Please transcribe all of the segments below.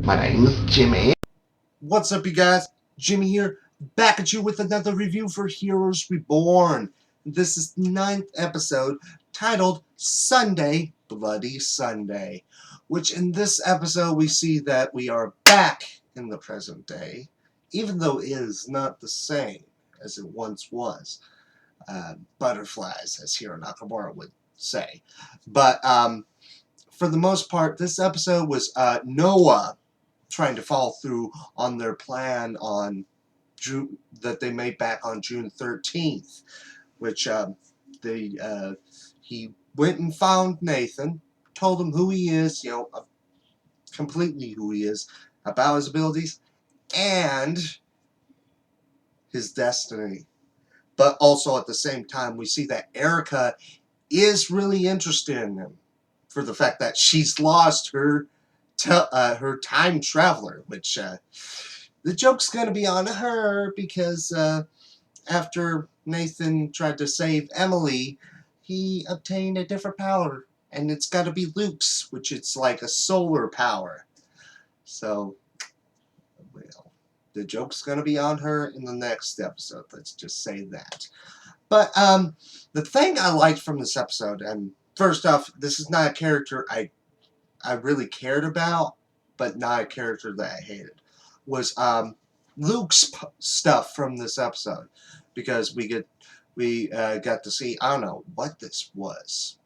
My name's Jimmy. What's up, you guys? Jimmy here, back at you with another review for Heroes Reborn. This is the 9th episode, titled Sundae Bloody Sundae, which in this episode we see that we are back in the present day, even though it is not the same as it once was. Butterflies, as Hiro Nakamura would say. But for the most part, this episode was Noah trying to follow through on their plan on June that they made back on June 13th, which he went and found Nathan, told him who he is, completely who he is, about his abilities and his destiny. But also at the same time, we see that Erica is really interested in him for the fact that she's lost her time traveler, which the joke's going to be on her because after Nathan tried to save Emily, he obtained a different power, and it's got to be Luke's, which it's like a solar power. So, well, the joke's going to be on her in the next episode. Let's just say that. But the thing I liked from this episode, and first off, this is not a character I really cared about, but not a character that I hated, was Luke's stuff from this episode, because we got to see, I don't know what this was,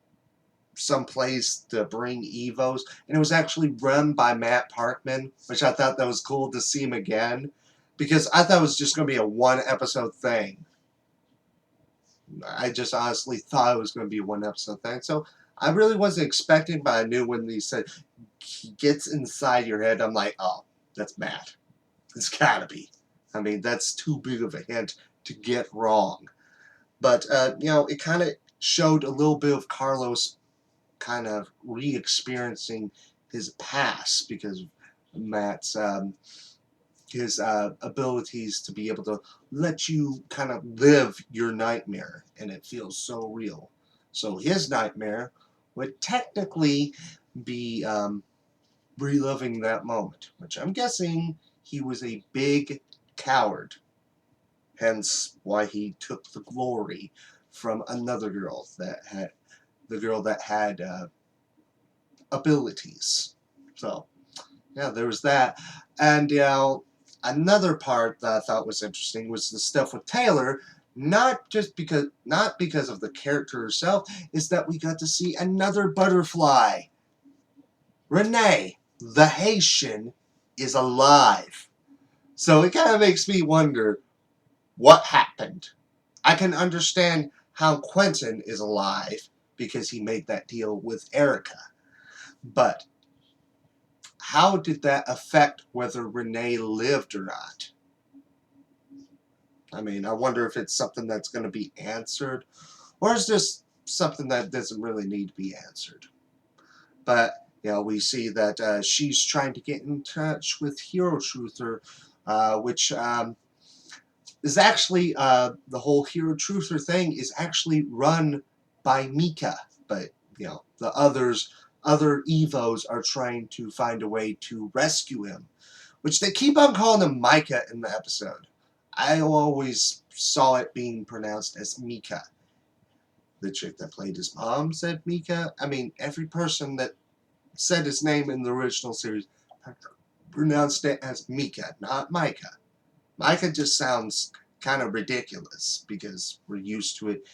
some place to bring Evos, and it was actually run by Matt Parkman, which I thought that was cool to see him again, because I thought it was just going to be a one episode thing. I just honestly thought it was going to be a one episode thing, so I really wasn't expecting, but I knew when he said he gets inside your head, I'm like, oh, that's Matt. It's gotta be. I mean, that's too big of a hint to get wrong. But, it kind of showed a little bit of Carlos kind of re-experiencing his past because Matt's, his abilities to be able to let you kind of live your nightmare, and it feels so real. So his nightmare would technically be reliving that moment, which I'm guessing he was a big coward, hence why he took the glory from another girl that had abilities. So yeah, there was that. And another part that I thought was interesting was the stuff with Taylor. Not because of the character herself, is that we got to see another butterfly. Renee, the Haitian, is alive. So it kind of makes me wonder what happened. I can understand how Quentin is alive because he made that deal with Erica. But how did that affect whether Renee lived or not? I mean, I wonder if it's something that's going to be answered, or is this something that doesn't really need to be answered? But, we see that she's trying to get in touch with Hero Truther, which is actually, the whole Hero Truther thing is actually run by Mica. But, the other Evos are trying to find a way to rescue him, which they keep on calling him Mica in the episode. I always saw it being pronounced as Mica. The chick that played his mom said Mica. I mean, every person that said his name in the original series pronounced it as Mica, not Micah. Micah just sounds kind of ridiculous because we're used to it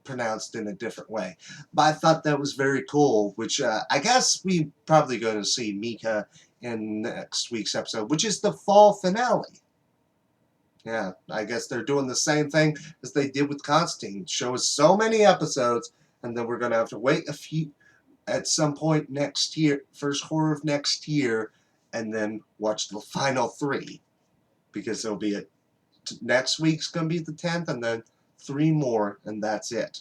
pronounced in a different way. But I thought that was very cool, which I guess we probably going to see Mica in next week's episode, which is the fall finale. Yeah, I guess they're doing the same thing as they did with Constantine. Show us so many episodes, and then we're going to have to wait at some point next year, first quarter of next year, and then watch the final 3. Because there'll be next week's going to be the 10th, and then 3 more, and that's it.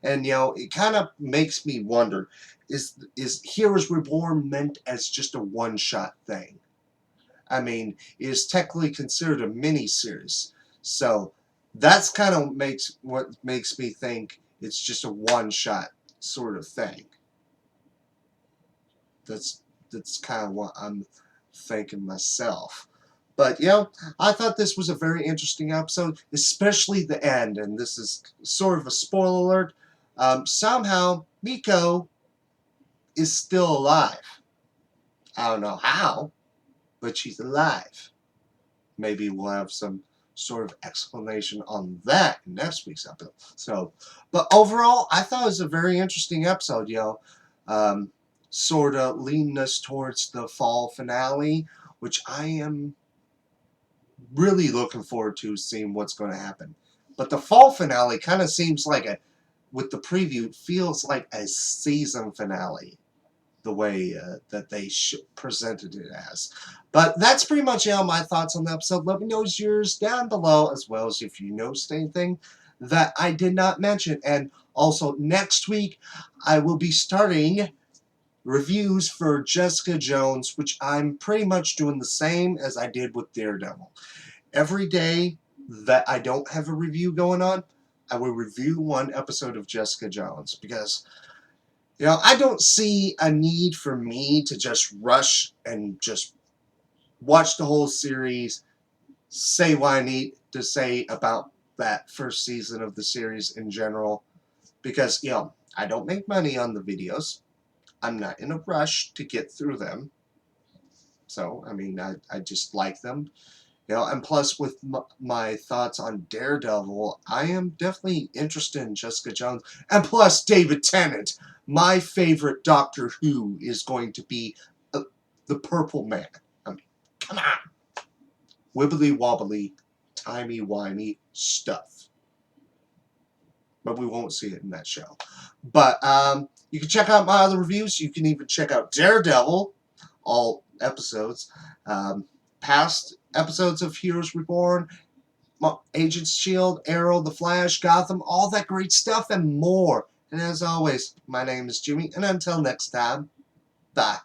And, it kind of makes me wonder, is Heroes Reborn meant as just a one-shot thing? I mean, it is technically considered a mini-series. So that's kind of what makes me think it's just a one-shot sort of thing. That's kind of what I'm thinking myself. But, you know, I thought this was a very interesting episode, especially the end. And this is sort of a spoiler alert. Somehow, Mica is still alive. I don't know how, but she's alive. Maybe we'll have some sort of explanation on that in next week's episode. So, but overall, I thought it was a very interesting episode, you know. Sort of leading us towards the fall finale, which I am really looking forward to seeing what's going to happen. But the fall finale kind of seems like with the preview, feels like a season finale, the way that they presented it as. But that's pretty much my thoughts on the episode. Let me know yours down below, as well as if you noticed anything that I did not mention. And also, next week, I will be starting reviews for Jessica Jones, which I'm pretty much doing the same as I did with Daredevil. Every day that I don't have a review going on, I will review one episode of Jessica Jones, because you know, I don't see a need for me to just rush and just watch the whole series, say what I need to say about that first season of the series in general, because, you know, I don't make money on the videos. I'm not in a rush to get through them. So, I mean, I just like them. You know, and plus with my thoughts on Daredevil, I am definitely interested in Jessica Jones. And plus David Tennant, my favorite Doctor Who, is going to be the Purple Man. I mean, come on. Wibbly wobbly, timey-wimey stuff. But we won't see it in that show. But you can check out my other reviews. You can even check out Daredevil, all episodes. Past episodes of Heroes Reborn, Agents Shield, Arrow, The Flash, Gotham, all that great stuff and more. And as always, my name is Jimmy, and until next time, bye.